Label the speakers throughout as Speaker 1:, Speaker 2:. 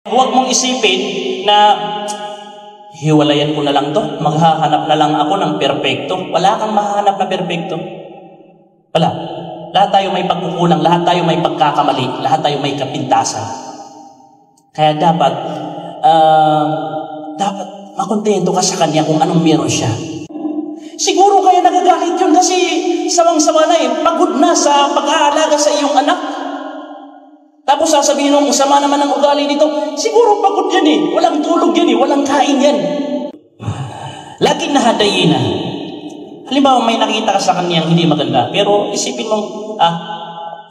Speaker 1: Huwag mong isipin na hiwalayan ko na lang to, maghahanap na lang ako ng perpekto. Wala kang mahahanap na perpekto. Wala. Lahat tayo may pagkukulang, lahat tayo may pagkakamali, lahat tayo may kapintasan. Kaya dapat makontento ka sa kanya kung anong meron siya. Siguro kaya nagagalit yun kasi sawang-sawa na pagod na sa pag-aalaga sa iyong anak. Tapos sasabihin mo, sama naman ang ugali nito. Siguro pagod yan walang tulog yan walang kain yan. Lakin na hadayina. Halimbawa may nakita ka sa kanya hindi maganda, pero isipin mo,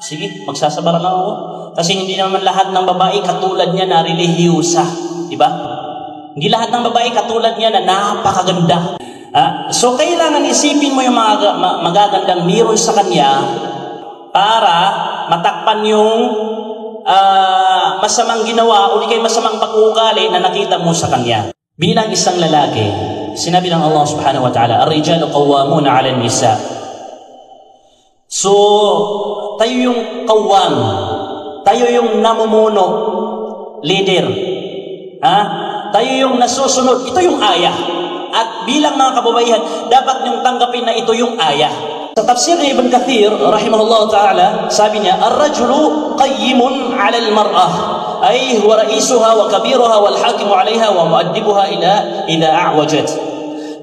Speaker 1: sige, magsasabaran ako. Kasi hindi naman lahat ng babae katulad niya na relihiyosa. Diba? Hindi lahat ng babae katulad niya na napakaganda. So kailangan isipin mo yung mga magagandang meron sa kanya para matakpan yung masamang ginawa o di kay masamang pag-uugali na nakita mo sa kanya. Bilang isang lalaki, sinabi ng Allah subhanahu wa ta'ala, "Ar-rijalu qawwamuna 'ala an-nisa." So, tayo yung qawwam, tayo yung namumuno, leader. Tayo yung nasusunod. Ito yung ayah. At bilang mga kababaihan, dapat niyong tanggapin na ito yung ayah. Sa tafsir ni Ibn Kathir, rahimahullah ta'ala, sabi niya, "Ar-rajulu qayyimun 'ala al-mar'ah." Ay huwa ra'isuha wa kabiruha wal hakimu 'alayha wa mu'addibuha idha a'wajat.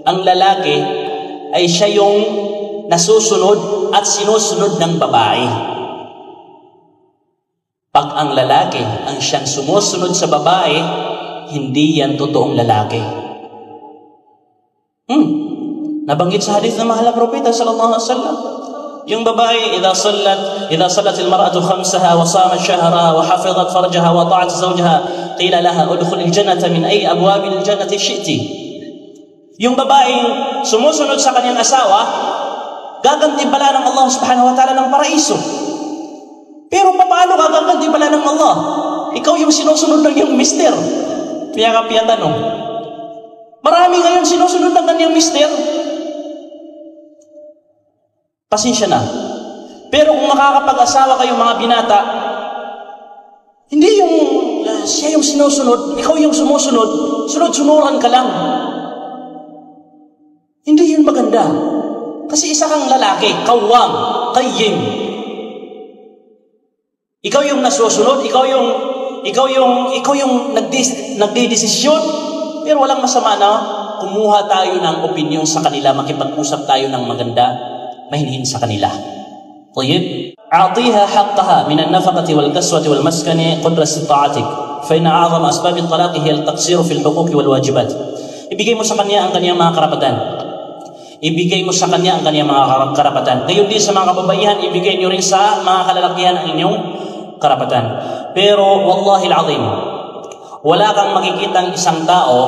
Speaker 1: Ang lalaki ay siya yung nasusunod at sinusunod ng babae. Pag ang lalaki ang siyang sumusunod sa babae, hindi yan totoong lalaki. Nabanggit sa hadith ng mahal na propeta sallallahu alaihi wasallam, yung babae idha salat al-mar'atu khamsaha wa samat shahraha wa hafizat farjaha wa ta'at zawjaha qila laha udkhul al-jannata min ay abwabil jannati shi'ti. Yung babaeng sumusunod sa kanyang asawa, gagantimpala ng Allah subhanahu wa ta'ala ng paraiso. Pero paano ka gagantimpala ng Allah? Ikaw yung sinusunod ng iyong mister. Kaya tanong, marami ngayon sinusunod ng kanyang mister. Pasensya na. Pero kung makakapag-asawa kayong mga binata, hindi yung siya yung sinusunod, ikaw yung sumusunod, sunod-sunuran ka lang. Hindi yun maganda. Kasi isa kang lalaki, qawwam, qayyim. Ikaw yung nasusunod, ikaw yung nagdedesisyon. Pero walang masama na kumuha tayo ng opinion sa kanila, makipag-usap tayo ng maganda, mahinhin sa kanila. طيب أعطيها حقها من النفقة والكسوة والمسكن قدر استطاعتك فإن أعظم أسباب الطلاق هي التقصير في الحقوق والواجبات. Ibigay mo sa kanya ang kanyang mga karapatan. Ibigay mo sa kanya ang kanyang mga karapatan. Ngayon din sa mga kababaihan, ibigay niyo rin sa mga kalalakihan ang inyong karapatan. Pero wallahi al-azim, wala kang makikitang isang tao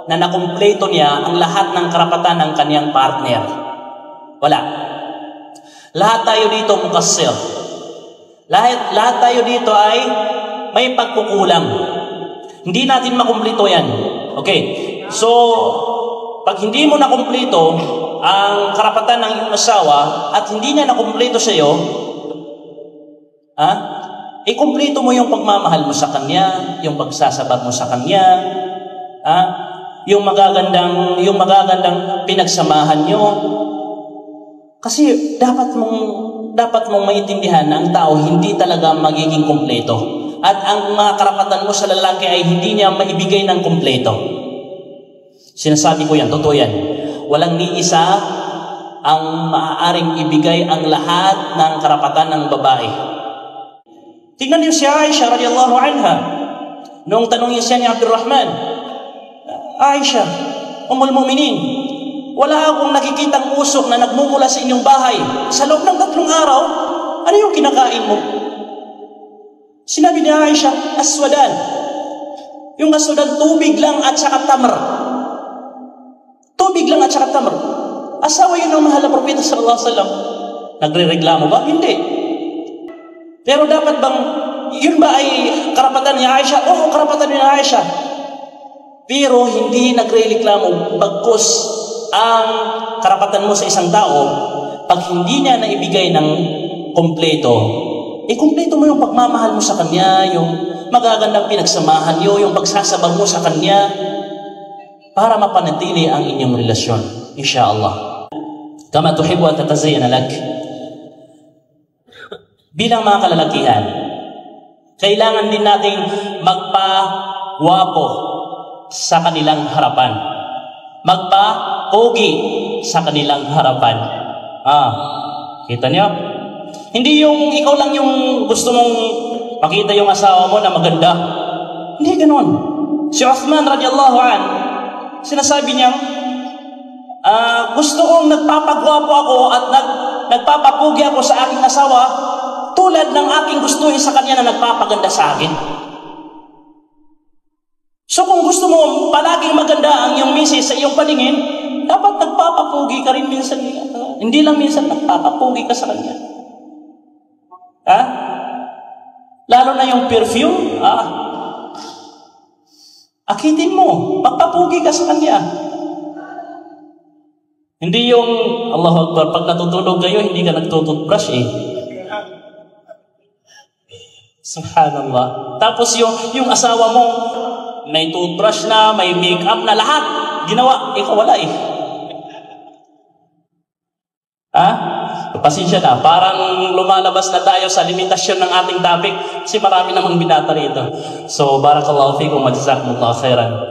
Speaker 1: na nakumpleto niya ang lahat ng karapatan ng kanyang partner. Wala. Lahat tayo dito mukassir. Lahat tayo dito ay may pagkukulang. Hindi natin makumpleto yan. Okay. So, pag hindi mo nakumpleto ang karapatan ng iyong asawa at hindi niya nakumpleto sa iyo, ikumpleto mo yung pagmamahal mo sa kanya, yung pagsasabat mo sa kanya, yung magagandang pinagsamahan nyo. Kasi dapat mong maintindihan na ang tao hindi talaga magiging kumpleto. At ang mga karapatan mo sa lalaki ay hindi niya maibigay ng kumpleto. Sinasabi ko yan, totoo yan. Walang ni isa ang maaaring ibigay ang lahat ng karapatan ng babae. Tingnan niyo si Aisha radiyallahu anha. Noong tanongin siya ni Abdurrahman, Aisha, Ummul Mu'minin, wala akong nakikitang usok na nagmumula sa inyong bahay. Sa loob ng 3 araw, ano yung kinakain mo? Sinabi ni Aisha, aswadan. Yung aswadan, tubig lang at saka tamar. Tubig lang at saka tamar. Asawa yun ng mahal na propeta sallallahu alaihi wasallam. Nagre-reklamo ba? Hindi. Pero dapat bang, yun ba ay karapatan ni Aisha? Oo, karapatan ni Aisha. Pero hindi nagre-reklamo bagkus ang karapatan mo sa isang tao, pag hindi niya naibigay ng kumpleto, kumpleto mo yung pagmamahal mo sa kanya, magagandang pinagsamahan niyo, yung pagsasabang mo sa Kanya para mapanatili ang inyong relasyon, insyaallah. Kama tuhibbu an tatazayyana lak. Bilang mga kalalakihan, kailangan din nating magpawapo sa kanilang harapan. Magpa-pogi sa kanilang harapan. Kita niyo? Hindi yung ikaw lang yung gusto mong pakita yung asawa mo na maganda. Hindi ganoon. Si Uthman radiyallahu an, sinasabi niya, gusto kong nagpapagwapo ako at nagpapapugi ako sa aking asawa tulad ng aking gustuhin sa kanya na nagpapaganda sa akin. So kung gusto mo palaging maganda ang iyong misis sa iyong paningin, dapat nagpapapugi ka rin minsan. Hindi lang minsan nagpapapugi ka sa kanya. Lalo na yung perfume, akitin mo, magpapugi ka sa kanya. Hindi yung, Allahu Akbar, pag natutulog kayo, hindi ka nagtututbrush Subhanallah. Tapos yung asawa mo, may toothbrush na, may makeup na, lahat ginawa, ikaw wala Pasensya na, parang lumalabas na tayo sa limitasyon ng ating topic kasi marami namang binata rito. So, barakallahu fikum wa jazakumullahu khairan.